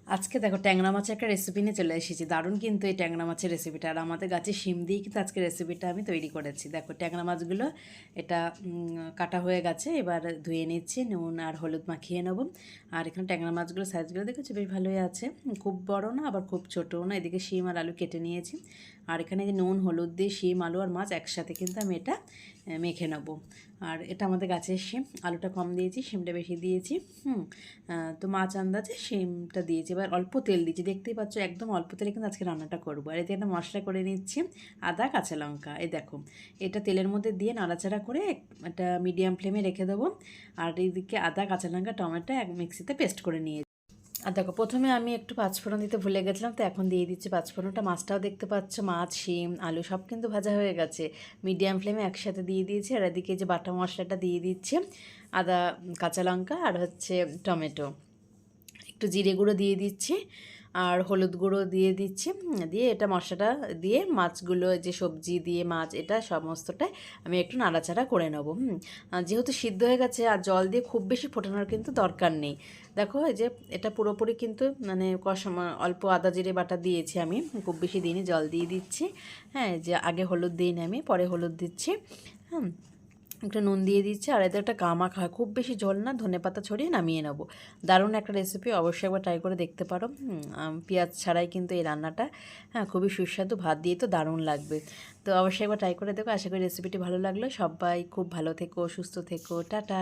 আজকে দেখো ট্যাংরা মাছের একটা রেসিপি নিয়ে চলে এসেছি। দারুণ কিন্তু এই ট্যাংরা মাছের রেসিপিটা, আর আমাদের গাছে শিম দিয়ে কিন্তু আজকে রেসিপিটা আমি তৈরি করেছি। দেখো ট্যাংরা মাছগুলো এটা কাটা হয়ে গেছে, এবার ধুয়ে নিচ্ছি, নুন আর হলুদ মাখিয়ে নেবো। আর এখানে ট্যাংরা মাছগুলো সাইজগুলো দেখেছি বেশ ভালোই আছে, খুব বড় না আবার খুব ছোটও না। এদিকে শিম আর আলু কেটে নিয়েছি, আর এখানে যে নুন হলুদ দিয়ে শিম আলু আর মাছ একসাথে কিন্তু আমি এটা মেখে নেবো। আর এটা আমাদের গাছের শিম, আলুটা কম দিয়েছি, শিমটা বেশি দিয়েছি। তো মাছ আন্দাজে শিমটা দিয়েছি, এবার অল্প তেল দিয়েছি, দেখতেই পাচ্ছ একদম অল্প তেলে কিন্তু আজকে রান্নাটা করবো। আর এতে একটা মশলা করে নিচ্ছি, আদা কাঁচা লঙ্কা। এই দেখো এটা তেলের মধ্যে দিয়ে নাড়াচাড়া করে একটা মিডিয়াম ফ্লেমে রেখে দেবো। আর এইদিকে আদা কাঁচা লঙ্কা টমেটো এক মিক্সিতে পেস্ট করে নিয়ে। আর দেখো প্রথমে আমি একটু পাঁচফোড়ন দিতে ভুলে গেছিলাম, তো এখন দিয়ে দিচ্ছি পাঁচফোড়নটা। মাছটাও দেখতে পাচ্ছ, মাছ শিম আলু সব কিন্তু ভাজা হয়ে গেছে, মিডিয়াম ফ্লেমে একসাথে দিয়ে দিয়েছি। আর এদিকে যে বাটা মশলাটা দিয়ে দিচ্ছে, আদা কাঁচা লঙ্কা আর হচ্ছে টমেটো, একটু জিরে গুঁড়ো দিয়ে দিচ্ছি আর হলুদ গুঁড়ো দিয়ে দিচ্ছি। দিয়ে এটা মশলাটা দিয়ে মাছগুলো যে সবজি দিয়ে মাছ এটা সমস্তটাই আমি একটু নাড়াচাড়া করে নেবো। যেহেতু সিদ্ধ হয়ে গেছে আর জল দিয়ে খুব বেশি ফোটানোর কিন্তু দরকার নেই। দেখো এই যে এটা পুরোপুরি কিন্তু মানে অল্প আদা জিরে বাটা দিয়েছি আমি, খুব বেশি দিইনি, জল দিয়ে দিচ্ছি। হ্যাঁ, যে আগে হলুদ দিইনি আমি, পরে হলুদ দিচ্ছি। হুম, একটু নুন দিয়ে দিচ্ছি। আর এদের একটা গামাখা হয়, খুব বেশি ঝোল না, ধনেপাতা ছড়িয়ে নামিয়ে নেবো। দারুণ একটা রেসিপি, অবশ্যই একবার ট্রাই করে দেখতে পারো। পেঁয়াজ ছাড়াই কিন্তু এই রান্নাটা, হ্যাঁ, খুবই সুস্বাদু, ভাত দিয়ে তো দারুণ লাগবে। তো অবশ্যই একবার ট্রাই করে দেখো। আশা করি রেসিপিটি ভালো লাগলো। সবাই খুব ভালো থেকো, সুস্থ থেকো, টাটা।